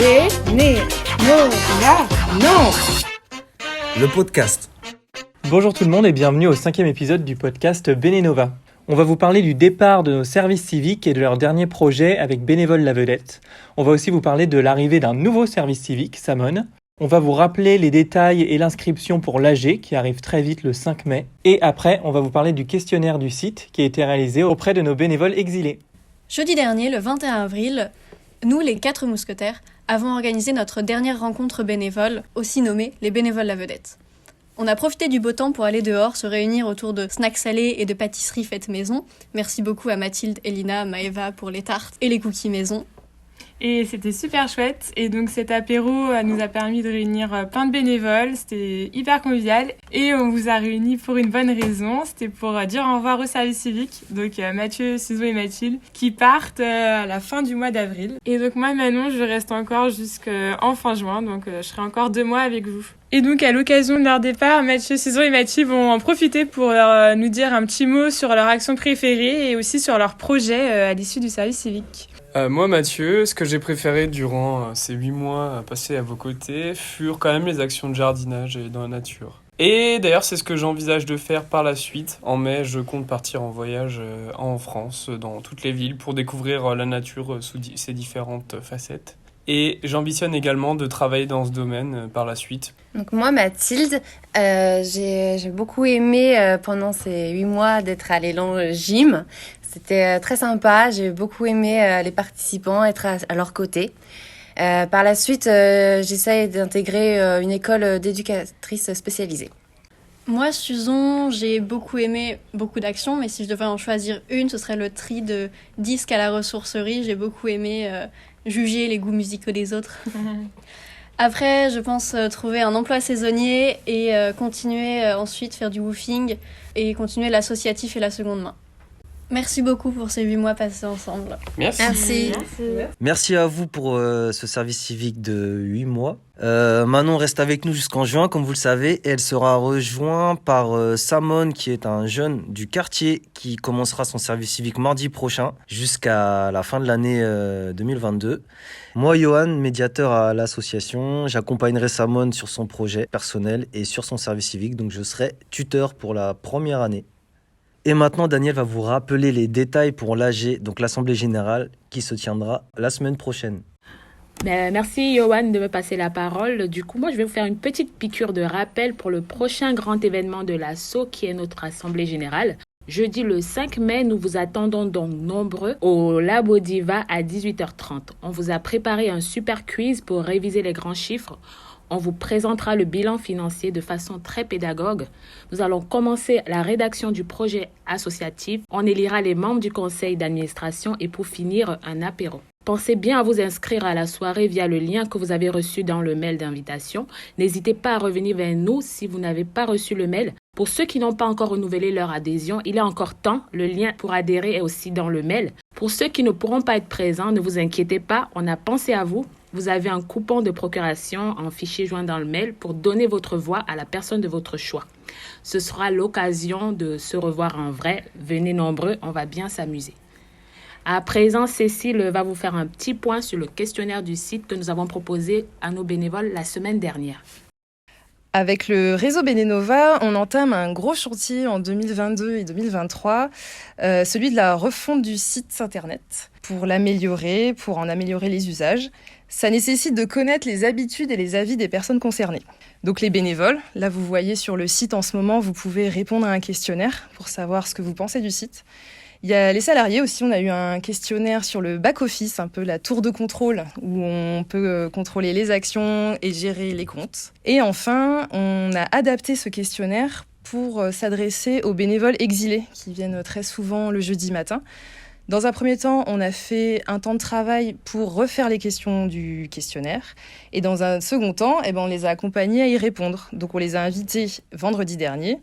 Non. Le podcast. Bonjour tout le monde et bienvenue au 5e épisode du podcast Bénénova. On va vous parler du départ de nos services civiques et de leur dernier projet avec Bénévoles la Vedette. On va aussi vous parler de l'arrivée d'un nouveau service civique, Samone. On va vous rappeler les détails et l'inscription pour l'AG qui arrive très vite le 5 mai. Et après, on va vous parler du questionnaire du site qui a été réalisé auprès de nos bénévoles exilés. Jeudi dernier, le 21 avril, nous, les 4 mousquetaires, avons organisé notre dernière rencontre bénévole, aussi nommée les Bénévoles la Vedette. On a profité du beau temps pour aller dehors, se réunir autour de snacks salés et de pâtisseries faites maison. Merci beaucoup à Mathilde, Elina, Maëva pour les tartes et les cookies maison. Et c'était super chouette. Et donc cet apéro nous a permis de réunir plein de bénévoles. C'était hyper convivial. Et on vous a réunis pour une bonne raison. C'était pour dire au revoir au service civique. Donc Mathieu, Suzo et Mathilde qui partent à la fin du mois d'avril. Et donc moi, Manon, je reste encore jusqu'en fin juin. Donc je serai encore 2 mois avec vous. Et donc à l'occasion de leur départ, Mathieu, Suzo et Mathilde vont en profiter pour nous dire un petit mot sur leur action préférée et aussi sur leur projet à l'issue du service civique. Moi, Mathieu, ce que j'ai préféré durant ces 8 mois passés à vos côtés furent quand même les actions de jardinage et dans la nature. Et d'ailleurs, c'est ce que j'envisage de faire par la suite. En mai, je compte partir en voyage en France, dans toutes les villes, pour découvrir la nature sous ses différentes facettes. Et j'ambitionne également de travailler dans ce domaine par la suite. Donc moi, Mathilde, j'ai beaucoup aimé pendant ces 8 mois d'être à l'élan gym. C'était très sympa, j'ai beaucoup aimé les participants, être à leur côté. Par la suite, j'essaie d'intégrer une école d'éducatrice spécialisée. Moi, Suzon, j'ai beaucoup aimé beaucoup d'actions, mais si je devais en choisir une, ce serait le tri de disques à la ressourcerie. J'ai beaucoup aimé juger les goûts musicaux des autres. Après, je pense trouver un emploi saisonnier et continuer ensuite faire du woofing et continuer l'associatif et la seconde main. Merci beaucoup pour ces 8 mois passés ensemble. Merci. Merci à vous pour ce service civique de 8 mois. Manon reste avec nous jusqu'en juin, comme vous le savez, et elle sera rejointe par Samone, qui est un jeune du quartier qui commencera son service civique mardi prochain jusqu'à la fin de l'année 2022. Moi, Johan, médiateur à l'association, j'accompagnerai Samone sur son projet personnel et sur son service civique, donc je serai tuteur pour la première année. Et maintenant, Daniel va vous rappeler les détails pour l'AG, donc l'Assemblée Générale, qui se tiendra la semaine prochaine. Merci Johan de me passer la parole. Du coup, moi, je vais vous faire une petite piqûre de rappel pour le prochain grand événement de l'ASSO, qui est notre Assemblée Générale. Jeudi le 5 mai, nous vous attendons donc nombreux au Labo Diva à 18h30. On vous a préparé un super quiz pour réviser les grands chiffres. On vous présentera le bilan financier de façon très pédagogue. Nous allons commencer la rédaction du projet associatif. On élira les membres du conseil d'administration et pour finir, un apéro. Pensez bien à vous inscrire à la soirée via le lien que vous avez reçu dans le mail d'invitation. N'hésitez pas à revenir vers nous si vous n'avez pas reçu le mail. Pour ceux qui n'ont pas encore renouvelé leur adhésion, il est encore temps. Le lien pour adhérer est aussi dans le mail. Pour ceux qui ne pourront pas être présents, ne vous inquiétez pas, on a pensé à vous. Vous avez un coupon de procuration en fichier joint dans le mail pour donner votre voix à la personne de votre choix. Ce sera l'occasion de se revoir en vrai. Venez nombreux, on va bien s'amuser. À présent, Cécile va vous faire un petit point sur le questionnaire du site que nous avons proposé à nos bénévoles la semaine dernière. Avec le réseau Bénénova, on entame un gros chantier en 2022 et 2023, celui de la refonte du site internet. Pour l'améliorer, pour en améliorer les usages, ça nécessite de connaître les habitudes et les avis des personnes concernées. Donc les bénévoles, là vous voyez sur le site en ce moment, vous pouvez répondre à un questionnaire pour savoir ce que vous pensez du site. Il y a les salariés aussi, on a eu un questionnaire sur le back-office, un peu la tour de contrôle, où on peut contrôler les actions et gérer les comptes. Et enfin, on a adapté ce questionnaire pour s'adresser aux bénévoles exilés, qui viennent très souvent le jeudi matin. Dans un premier temps, on a fait un temps de travail pour refaire les questions du questionnaire. Et dans un second temps, on les a accompagnés à y répondre. Donc on les a invités vendredi dernier.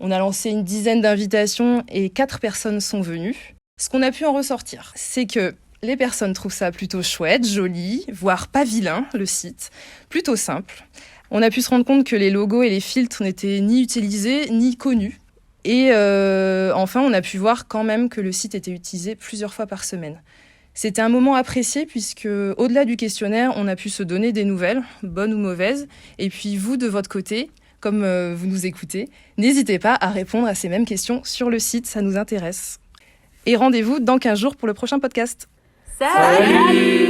On a lancé une dizaine d'invitations et 4 personnes sont venues. Ce qu'on a pu en ressortir, c'est que les personnes trouvent ça plutôt chouette, joli, voire pas vilain, le site, plutôt simple. On a pu se rendre compte que les logos et les filtres n'étaient ni utilisés ni connus. Et enfin, on a pu voir quand même que le site était utilisé plusieurs fois par semaine. C'était un moment apprécié puisque, au-delà du questionnaire, on a pu se donner des nouvelles, bonnes ou mauvaises. Et puis vous, de votre côté, comme vous nous écoutez, n'hésitez pas à répondre à ces mêmes questions sur le site, ça nous intéresse. Et rendez-vous dans 15 jours pour le prochain podcast. Salut.